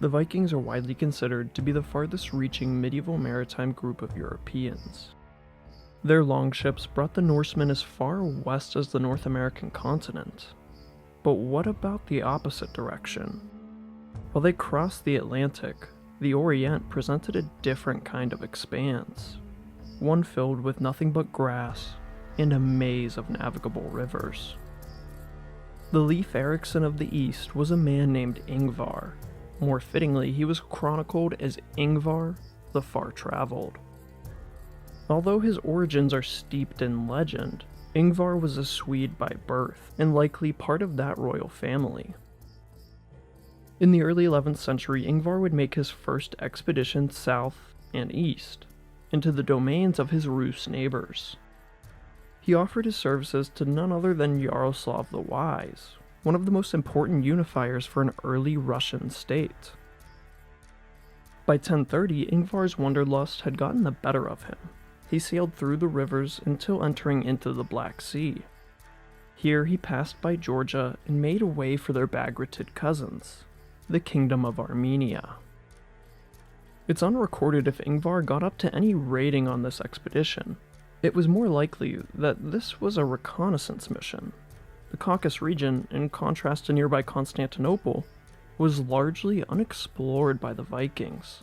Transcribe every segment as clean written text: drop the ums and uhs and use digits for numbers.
The Vikings are widely considered to be the farthest reaching medieval maritime group of Europeans. Their longships brought the Norsemen as far west as the North American continent. But what about the opposite direction? While they crossed the Atlantic, the Orient presented a different kind of expanse, one filled with nothing but grass and a maze of navigable rivers. The Leif Erikson of the East was a man named Ingvar. More fittingly, he was chronicled as Ingvar the Far-Traveled. Although his origins are steeped in legend, Ingvar was a Swede by birth, and likely part of that royal family. In the early 11th century, Ingvar would make his first expedition south and east, into the domains of his Rus neighbors. He offered his services to none other than Yaroslav the Wise, one of the most important unifiers for an early Russian state. By 1030, Ingvar's wanderlust had gotten the better of him. He sailed through the rivers until entering into the Black Sea. Here he passed by Georgia and made a way for their Bagratid cousins, the Kingdom of Armenia. It's unrecorded if Ingvar got up to any raiding on this expedition. It was more likely that this was a reconnaissance mission. The Caucasus region, in contrast to nearby Constantinople, was largely unexplored by the Vikings.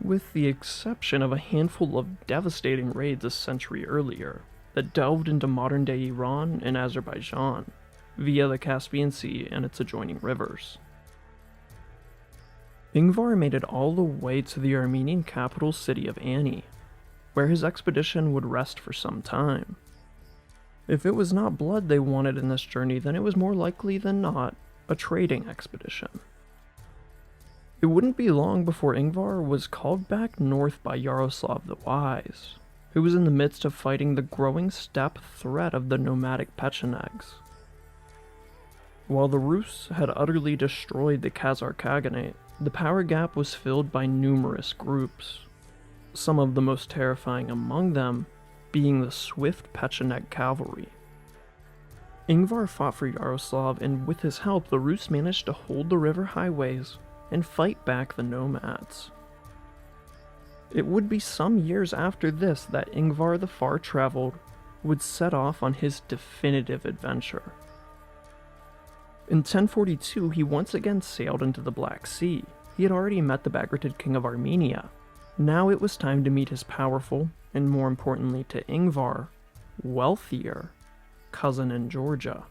With the exception of a handful of devastating raids a century earlier that delved into modern-day Iran and Azerbaijan via the Caspian Sea and its adjoining rivers. Ingvar made it all the way to the Armenian capital city of Ani, where his expedition would rest for some time. If it was not blood they wanted in this journey, then it was more likely than not a trading expedition. It wouldn't be long before Ingvar was called back north by Yaroslav the Wise, who was in the midst of fighting the growing steppe threat of the nomadic Pechenegs. While the Rus had utterly destroyed the Khazar Khaganate, the power gap was filled by numerous groups, some of the most terrifying among them being the swift Pecheneg cavalry. Ingvar fought for Yaroslav, and with his help the Rus managed to hold the river highways and fight back the nomads. It would be some years after this that Ingvar the Far-Traveled would set off on his definitive adventure. In 1042, he once again sailed into the Black Sea. He had already met the Bagratid king of Armenia. Now it was time to meet his powerful, and more importantly to Ingvar, wealthier cousin in Georgia.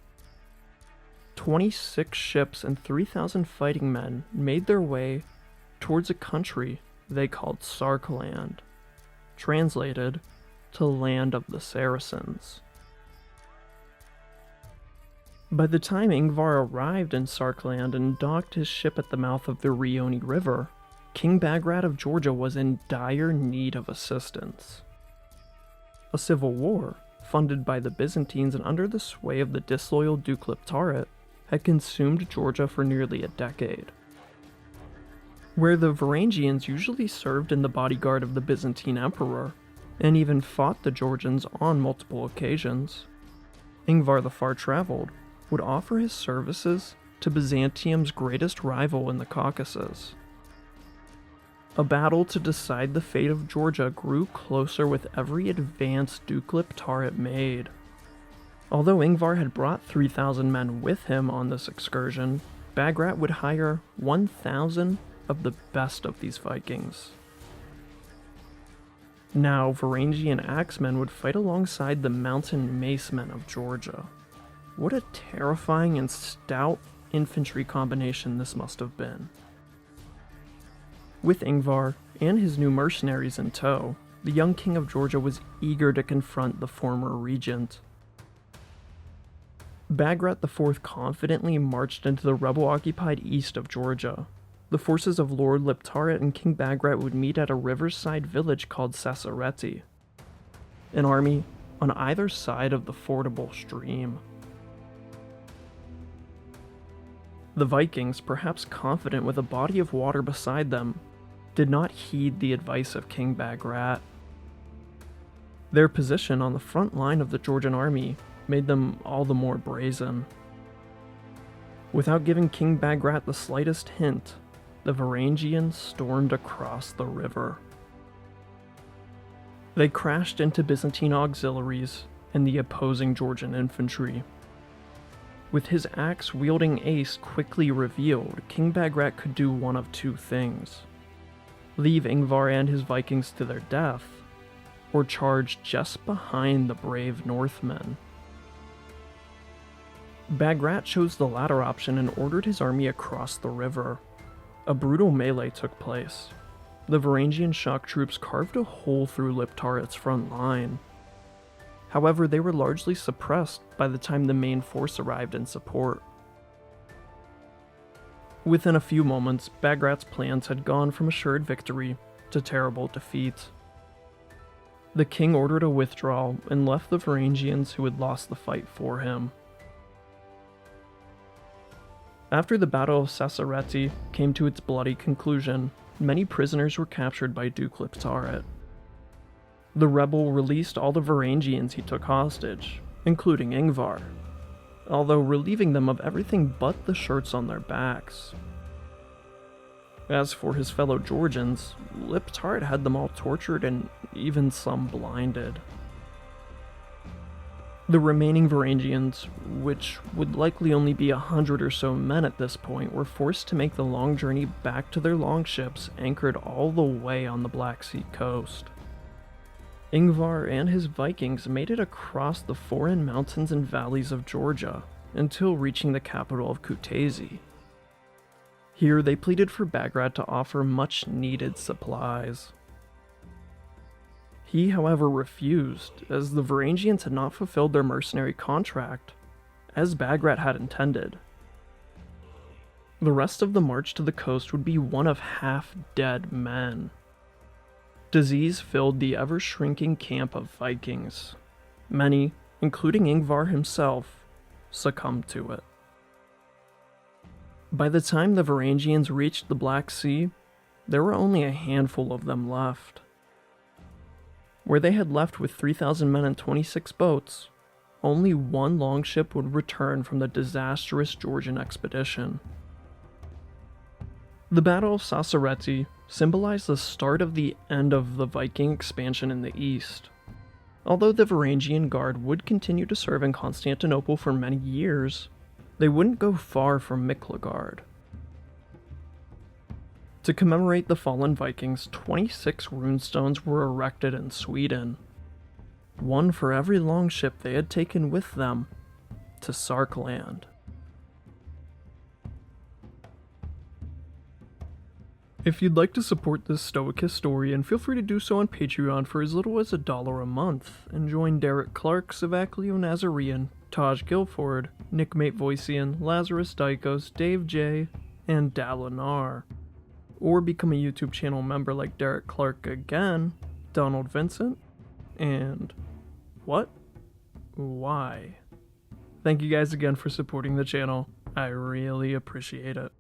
26 ships and 3,000 fighting men made their way towards a country they called Sarkland, translated to Land of the Saracens. By the time Ingvar arrived in Sarkland and docked his ship at the mouth of the Rioni River, King Bagrat of Georgia was in dire need of assistance. A civil war, funded by the Byzantines and under the sway of the disloyal Duke Liptarit, had consumed Georgia for nearly a decade. Where the Varangians usually served in the bodyguard of the Byzantine emperor, and even fought the Georgians on multiple occasions, Ingvar the Far-Traveled would offer his services to Byzantium's greatest rival in the Caucasus. A battle to decide the fate of Georgia grew closer with every advance Duke Liptarit made. Although Ingvar had brought 3,000 men with him on this excursion, Bagrat would hire 1,000 of the best of these Vikings. Now, Varangian axemen would fight alongside the mountain macemen of Georgia. What a terrifying and stout infantry combination this must have been. With Ingvar and his new mercenaries in tow, the young king of Georgia was eager to confront the former regent. Bagrat IV confidently marched into the rebel-occupied east of Georgia. The forces of Lord Liptarit and King Bagrat would meet at a riverside village called Sasareti, an army on either side of the fordable stream. The Vikings, perhaps confident with a body of water beside them, did not heed the advice of King Bagrat. Their position on the front line of the Georgian army made them all the more brazen. Without giving King Bagrat the slightest hint, the Varangians stormed across the river. They crashed into Byzantine auxiliaries and the opposing Georgian infantry. With his axe-wielding ace quickly revealed, King Bagrat could do one of two things: leave Ingvar and his Vikings to their death, or charge just behind the brave Northmen. Bagrat chose the latter option and ordered his army across the river. A brutal melee took place. The Varangian shock troops carved a hole through Liptarit's front line. However, they were largely suppressed by the time the main force arrived in support. Within a few moments, Bagrat's plans had gone from assured victory to terrible defeat. The king ordered a withdrawal and left the Varangians who had lost the fight for him. After the Battle of Sasareti came to its bloody conclusion, many prisoners were captured by Duke Liptarit. The rebel released all the Varangians he took hostage, including Ingvar, although relieving them of everything but the shirts on their backs. As for his fellow Georgians, Liptarit had them all tortured and even some blinded. The remaining Varangians, which would likely only be 100 or so men at this point, were forced to make the long journey back to their longships anchored all the way on the Black Sea coast. Ingvar and his Vikings made it across the foreign mountains and valleys of Georgia until reaching the capital of Kutaisi. Here they pleaded for Bagrat to offer much needed supplies. He, however, refused, as the Varangians had not fulfilled their mercenary contract, as Bagrat had intended. The rest of the march to the coast would be one of half-dead men. Disease filled the ever-shrinking camp of Vikings. Many, including Ingvar himself, succumbed to it. By the time the Varangians reached the Black Sea, there were only a handful of them left. Where they had left with 3,000 men and 26 boats, only one longship would return from the disastrous Georgian expedition. The Battle of Sasareti symbolized the start of the end of the Viking expansion in the east. Although the Varangian Guard would continue to serve in Constantinople for many years, they wouldn't go far from MacLeod. To commemorate the fallen Vikings, 26 runestones were erected in Sweden, one for every longship they had taken with them to Sarkland. If you'd like to support this stoic historian, feel free to do so on Patreon for as little as $1 a month, and join Derek Clark, Savaclio Nazarian, Taj Guilford, Nickmate Voician, Lazarus Dykos, Dave J, and Dalinar. Or become a YouTube channel member like Derek Clark again, Donald Vincent, and what? Why? Thank you guys again for supporting the channel. I really appreciate it.